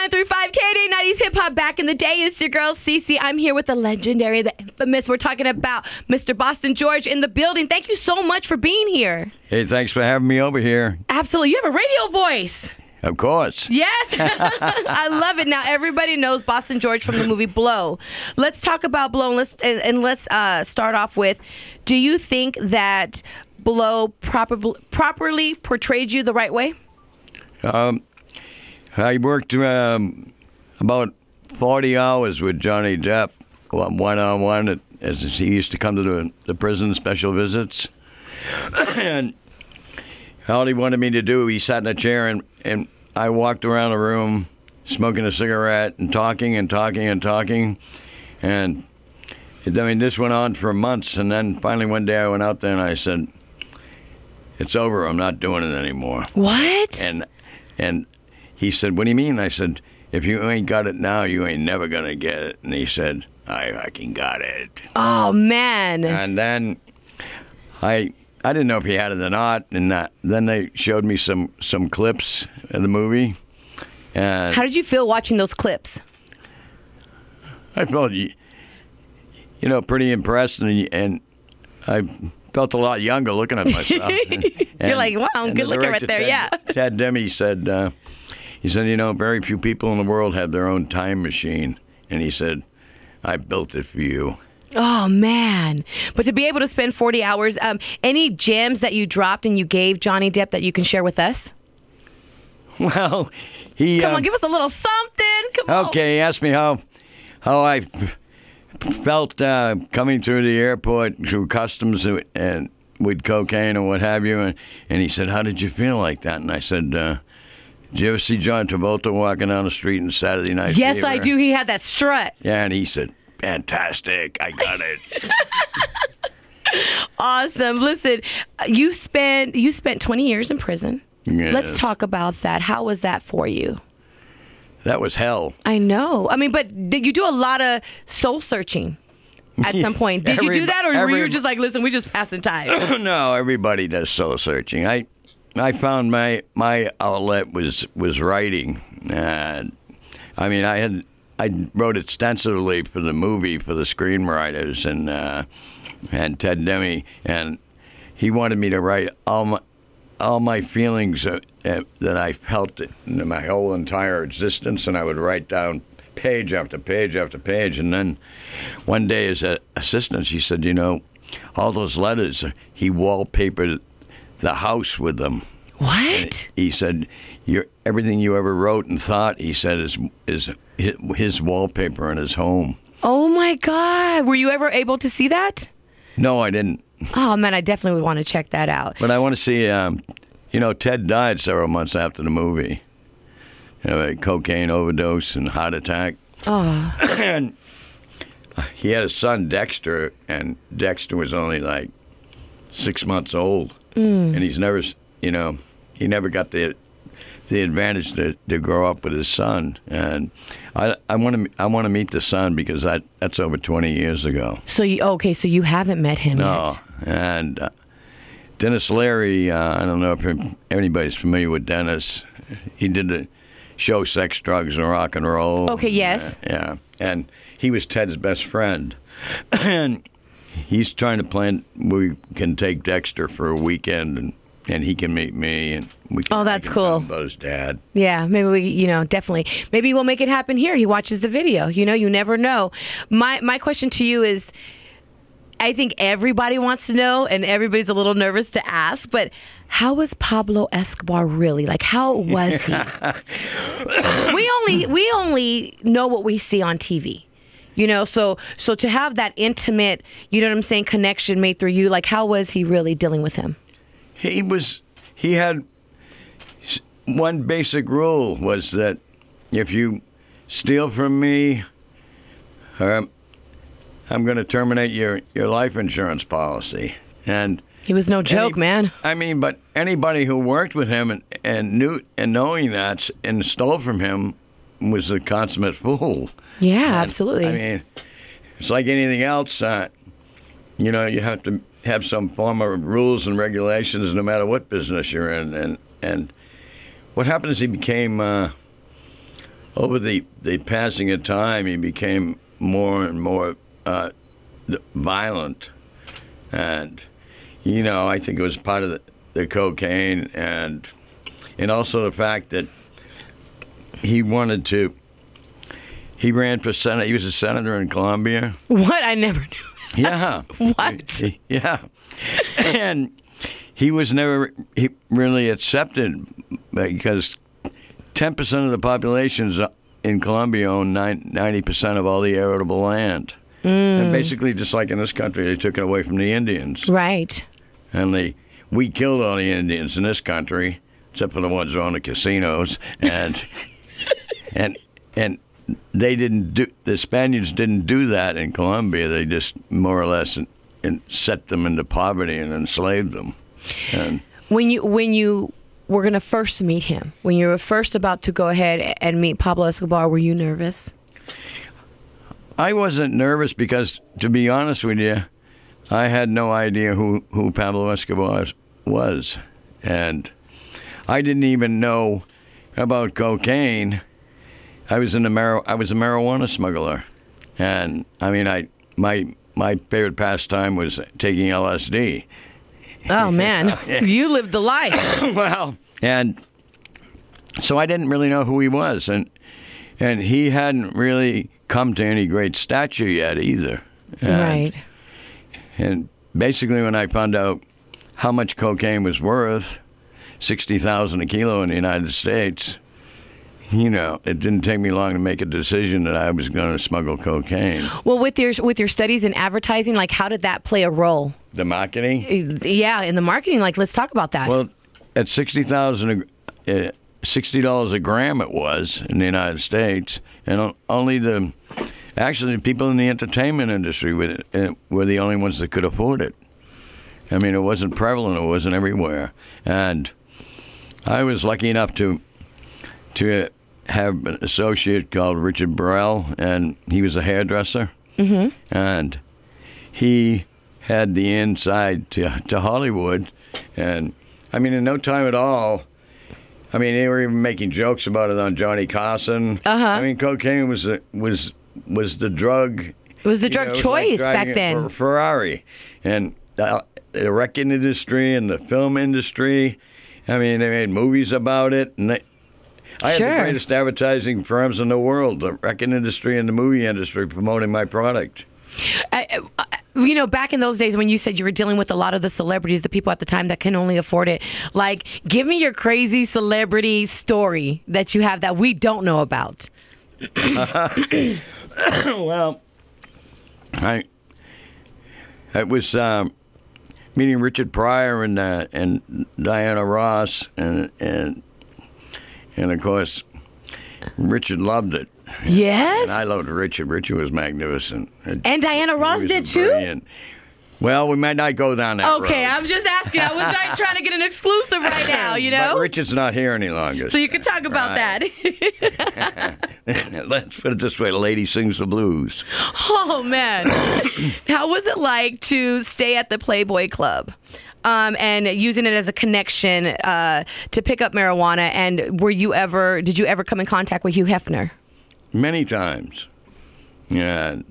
101.935 Kday 90s Hip Hop. Back in the day, it's your girl Cece. I'm here with the legendary, the infamous. We're talking about Mr. Boston George in the building. Thank you so much for being here. Hey, thanks for having me over here. Absolutely. You have a radio voice. Of course. Yes. I love it. Now, everybody knows Boston George from the movie Blow. Let's talk about Blow, and let's start off with, do you think that Blow properly portrayed you the right way? I worked about 40 hours with Johnny Depp, one-on-one, as he used to come to the prison special visits. And all he wanted me to do, he sat in a chair, and I walked around the room smoking a cigarette and talking and talking and talking. And I mean, this went on for months. And then finally one day I went out there and I said, "It's over. I'm not doing it anymore." What? And he said, "What do you mean?" I said, "If you ain't got it now, you ain't never going to get it." And he said, "I fucking got it." Oh, man. And then I didn't know if he had it or not, and then they showed me some clips of the movie. And how did you feel watching those clips? I felt, pretty impressed, and I felt a lot younger looking at myself. You're like, wow, I'm good looking right there, yeah. Ted Demme said, very few people in the world have their own time machine, and he said, "I built it for you." Oh, man. But to be able to spend 40 hours, any gems that you dropped and you gave Johnny Depp that you can share with us? Well, he... Come on, give us a little something. Come on. Okay, he asked me how I felt coming through the airport through customs and with cocaine and what have you. And he said, "How did you feel like that?" And I said, "Did you ever see John Travolta walking down the street in Saturday Night Yes, Fever?" I do. He had that strut. Yeah, and he said, "Fantastic, I got it." Awesome. Listen, you spent 20 years in prison. Yes. Let's talk about that. How was that for you? That was hell. I know. I mean, but did you do a lot of soul searching at some point? Did you do that, or were you just like, "Listen, we're just passing time"? No, everybody does soul searching. I found my outlet was writing. I mean, I wrote extensively for the movie for the screenwriters and Ted Demme, and he wanted me to write all my feelings that I felt in my whole entire existence, and I would write down page after page after page. And then one day, his assistant, she said, all those letters, he wallpapered the house with them. What? And he said, everything you ever wrote and thought, he said, is his wallpaper in his home. Oh, my God. Were you ever able to see that? No, I didn't. Oh, man, I definitely would want to check that out. But I want to see, Ted died several months after the movie. A cocaine overdose and heart attack. Oh. And he had a son, Dexter, and Dexter was only like 6 months old. And he's never, he never got the advantage to grow up with his son. And I want to meet the son because that's over 20 years ago. So you haven't met him yet? And Dennis Leary, I don't know if anybody's familiar with Dennis. He did the show Sex, Drugs, and Rock and Roll. Okay, yes. Yeah, and he was Ted's best friend. And he's trying to plan, we can take Dexter for a weekend and he can meet me, and we can. Oh, that's cool. About his dad. Yeah, maybe we, definitely. Maybe we'll make it happen here. He watches the video. You never know. My question to you is, I think everybody wants to know, and everybody's a little nervous to ask, but how was Pablo Escobar really? Like, how was he? we only know what we see on TV. So to have that intimate, connection made through you, like, how was he really dealing with him? He had one basic rule, was that if you steal from me, I'm going to terminate your life insurance policy. And he was no joke, man. I mean, but anybody who worked with him and knowing that and stole from him was a consummate fool. Yeah, absolutely. I mean, it's like anything else. You have to have some form of rules and regulations no matter what business you're in. And what happened is he became over the passing of time, he became more and more violent. And, you know, I think it was part of the cocaine and also the fact that he ran for Senate. He was a senator in Colombia. What? I never knew that. Yeah. What? Yeah. And he was never really accepted because 10% of the populations in Colombia own 90% of all the arable land. And basically, just like in this country, they took it away from the Indians. Right. And we killed all the Indians in this country, except for the ones who own the casinos. And and they didn't do. The Spaniards didn't do that in Colombia. They just more or less set them into poverty and enslaved them. And when you were going to first meet him, when you were first about to go ahead and meet Pablo Escobar, were you nervous? I wasn't nervous because, to be honest with you, I had no idea who Pablo Escobar was, and I didn't even know about cocaine. I was a marijuana smuggler, and I mean, my favorite pastime was taking LSD. Oh man, you lived the life. Well, and so I didn't really know who he was, and he hadn't really come to any great stature yet either. Right. And basically, when I found out how much cocaine was worth, $60,000 a kilo in the United States, you know, it didn't take me long to make a decision that I was going to smuggle cocaine. Well, with your studies in advertising, like how did that play a role? The marketing? Yeah, in the marketing. Like, let's talk about that. Well, at $60 a gram it was in the United States, and only the people in the entertainment industry were the only ones that could afford it. I mean, it wasn't prevalent. It wasn't everywhere. And I was lucky enough to have an associate called Richard Burrell, and he was a hairdresser. Mm-hmm. And he had the inside to Hollywood. And, I mean, in no time at all, I mean, they were even making jokes about it on Johnny Carson. Uh-huh. I mean, cocaine was the drug. It was the drug choice back then. For Ferrari, and the record industry and the film industry. I mean, they made movies about it, and I had the greatest advertising firms in the world, the record industry and the movie industry, promoting my product. You know, back in those days when you said you were dealing with a lot of the celebrities, the people at the time that can only afford it, like, give me your crazy celebrity story that you have that we don't know about. Well, I was meeting Richard Pryor and Diana Ross, and of course, Richard loved it. Yes? And I loved Richard. Richard was magnificent. And Diana Ross did too? Brilliant. Well, we might not go down that road. Okay, I'm just asking. I was trying to get an exclusive right now, you know? But Richard's not here any longer. So you can talk about that. Let's put it this way. The lady sings the blues. Oh, man. How was it like to stay at the Playboy Club? And using it as a connection to pick up marijuana, and did you ever come in contact with Hugh Hefner? Many times. Yeah.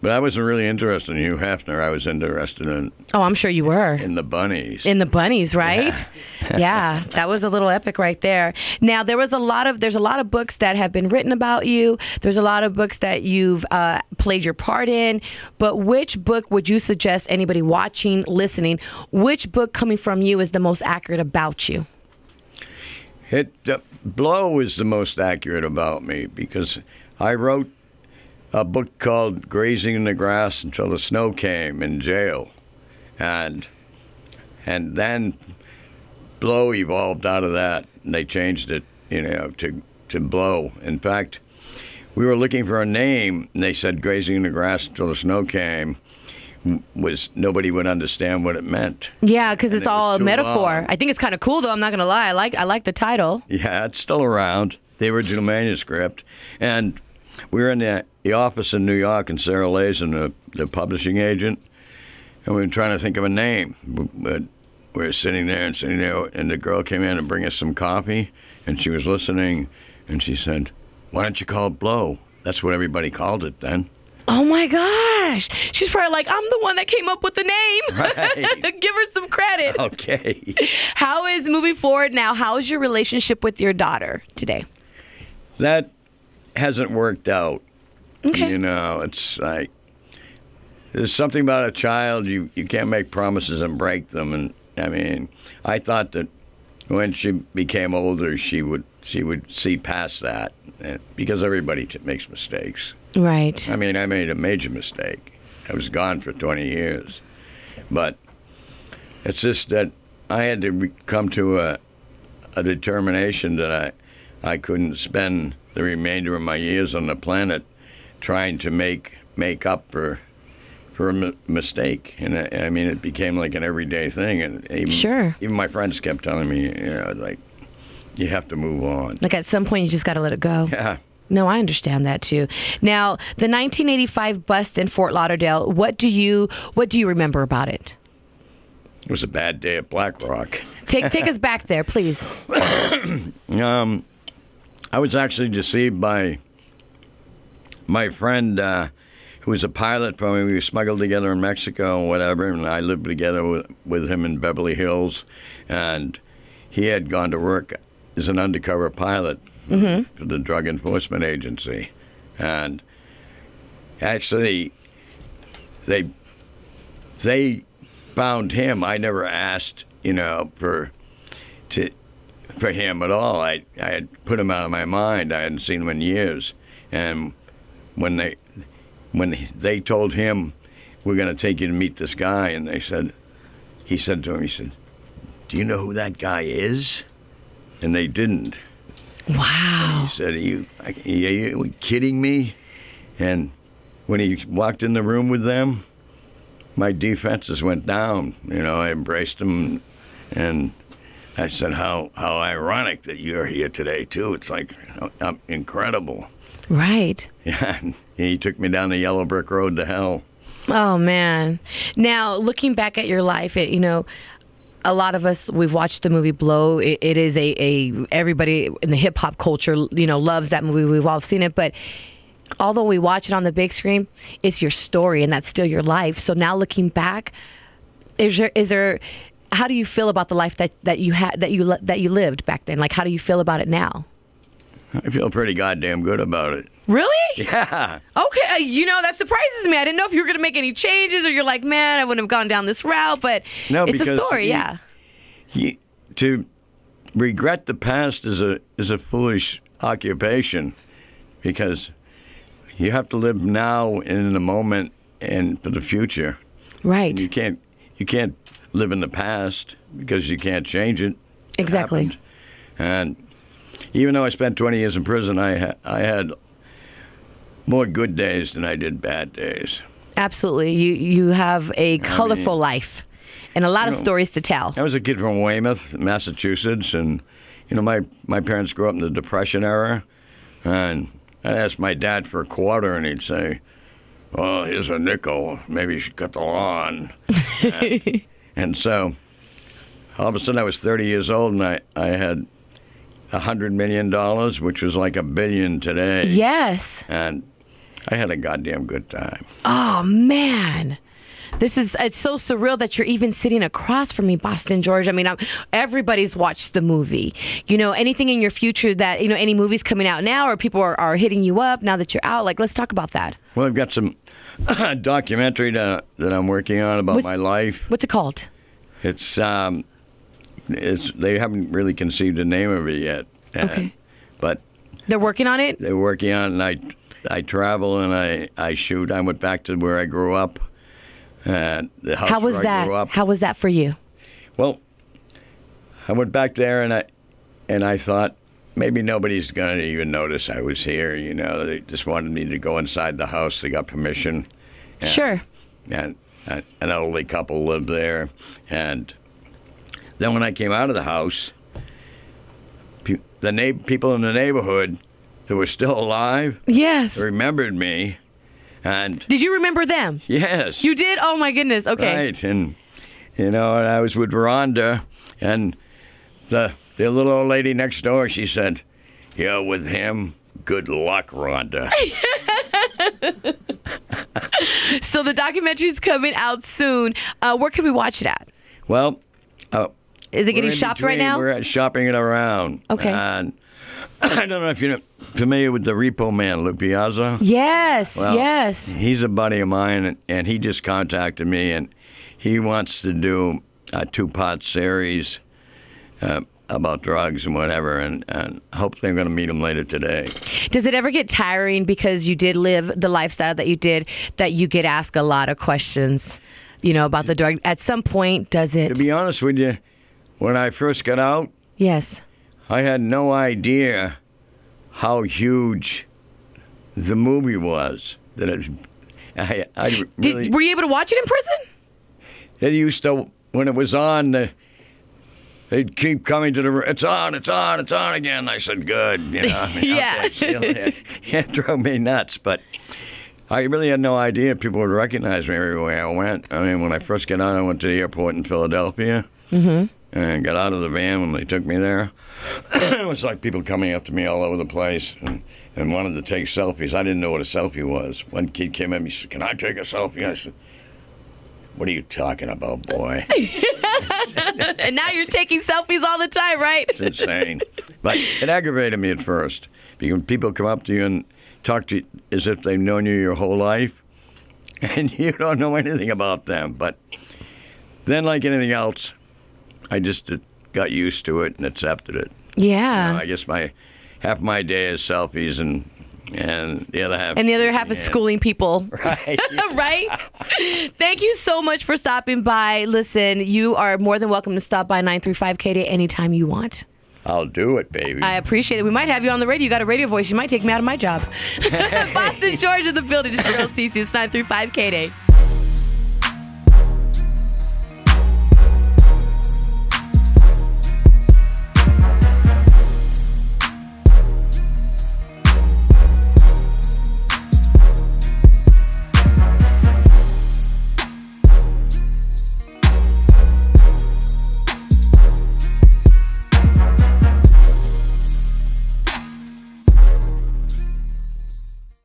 But I wasn't really interested in Hugh Hefner. I was interested in... Oh, I'm sure you were. In the bunnies. In the bunnies, right? Yeah. Yeah, that was a little epic right there. Now, there's a lot of books that have been written about you. There's a lot of books that you've played your part in. But which book would you suggest anybody watching, listening, which book coming from you is the most accurate about you? Blow is the most accurate about me because I wrote a book called Grazing in the Grass Until the Snow Came in jail. And then Blow evolved out of that, and they changed it, you know, to Blow. In fact, we were looking for a name, and they said Grazing in the Grass Until the Snow Came nobody would understand what it meant. Yeah, because it's all a metaphor. Long. I think it's kind of cool, though. I'm not going to lie. I like the title. Yeah, it's still around, the original manuscript. And we were in the office in New York, and Sarah Lazen, the publishing agent, and we were trying to think of a name. But we were sitting there, and the girl came in and bring us some coffee, and she was listening, and she said, why don't you call it blow? That's what everybody called it then. Oh my gosh. She's probably like, I'm the one that came up with the name. Right. Give her some credit. Okay. How is, moving forward now, how is your relationship with your daughter today? That hasn't worked out. Okay. You know, it's like, there's something about a child, you can't make promises and break them. And I mean, I thought that when she became older, she would see past that, because everybody makes mistakes. Right. I mean, I made a major mistake. I was gone for 20 years. But it's just that I had to come to a determination that I couldn't spend the remainder of my years on the planet trying to make up for a mistake. And I mean, it became like an everyday thing. And even my friends kept telling me, like, you have to move on. Like, at some point, you just got to let it go. Yeah. No, I understand that too. Now, the 1985 bust in Fort Lauderdale, what do you remember about it? It was a bad day at Black Rock. Take us back there, please. I was actually deceived by my friend who was a pilot for me. We were smuggled together in Mexico and whatever, and I lived together with him in Beverly Hills. And he had gone to work as an undercover pilot for the Drug Enforcement Agency. And actually, they found him. I never asked, for him at all. I had put him out of my mind. I hadn't seen him in years. And when they told him, we're going to take you to meet this guy, and he said to him, do you know who that guy is? And they didn't. Wow. And he said, are you kidding me? And when he walked in the room with them, my defenses went down. I embraced him, and I said, how ironic that you're here today, too. It's like, incredible. Right. Yeah, he took me down the yellow brick road to hell. Oh, man. Now, looking back at your life, a lot of us, we've watched the movie Blow. It is everybody in the hip hop culture, loves that movie. We've all seen it, but although we watch it on the big screen, it's your story, and that's still your life. So now, looking back, is there? How do you feel about the life that you lived back then? Like, how do you feel about it now? I feel pretty goddamn good about it. Really? Yeah. Okay. That surprises me. I didn't know if you were going to make any changes, or you're like, man, I wouldn't have gone down this route, but no, it's a story, yeah. To regret the past is a foolish occupation, because you have to live now and in the moment and for the future. Right. And you can't live in the past because you can't change it. Exactly. And even though I spent 20 years in prison, I had more good days than I did bad days. Absolutely. You have a colorful life and a lot of stories to tell. I was a kid from Weymouth, Massachusetts, and my parents grew up in the Depression era, and I'd ask my dad for a quarter, and he'd say, well, here's a nickel. Maybe you should cut the lawn. And so all of a sudden I was 30 years old, and I had $100 million, which was like $1 billion today. Yes. And I had a goddamn good time. Oh, man. It's so surreal that you're even sitting across from me, Boston George. I mean, everybody's watched the movie. Anything in your future that, any movies coming out now, or people are hitting you up now that you're out? Like, let's talk about that. Well, I've got some documentary that I'm working on about my life. What's it called? It's they haven't really conceived a name of it yet. Okay. But they're working on it? They're working on it, and I travel and I shoot. I went back to where I grew up. The house How was where that? I grew up. How was that for you? Well, I went back there and I thought maybe nobody's going to even notice I was here. They just wanted me to go inside the house. They got permission. Sure. And an elderly couple lived there. And then when I came out of the house, the people in the neighborhood that were still alive, yes, remembered me. And did you remember them? Yes. You did? Oh, my goodness. Okay. Right. And, and I was with Rhonda, and the little old lady next door, she said, you're with him, Good luck, Rhonda. So the documentary's coming out soon. Where can we watch it at? Well, is it getting shopped right now? We're shopping it around. Okay. And I don't know if you're familiar with the Repo Man, Lou Piazza. Yes, Well, yes. He's a buddy of mine, and he just contacted me, and he wants to do a 2-part series about drugs and whatever, and hopefully I'm going to meet him later today. Does it ever get tiring because you did live the lifestyle that you did, that you get asked a lot of questions, about the drug? At some point, does it? To be honest with you, when I first got out, yes, I had no idea how huge the movie was. That I really, were you able to watch it in prison? It used to, when it was on, they'd keep coming to the, it's on again. I said, good. Yeah. It drove me nuts, but I really had no idea people would recognize me everywhere I went. I mean, when I first got out, I went to the airport in Philadelphia and got out of the van when they took me there. It was like people coming up to me all over the place and wanted to take selfies. I didn't know what a selfie was. One kid came at me and said, can I take a selfie? I said, what are you talking about, boy? And now you're taking selfies all the time, right? It's insane. But it aggravated me at first. Because people come up to you and talk to you as if they've known you your whole life, and you don't know anything about them. But then, like anything else, I just got used to it and accepted it. Yeah. I guess half my day is selfies and the other half. And the other half is schooling people. Right. Right? Thank you so much for stopping by. Listen, you are more than welcome to stop by 935 Kday anytime you want. I'll do it, baby. I appreciate it. We might have you on the radio. You got a radio voice. You might take me out of my job. Boston, Georgia, the building. It's Girl CC. It's 935 Kday.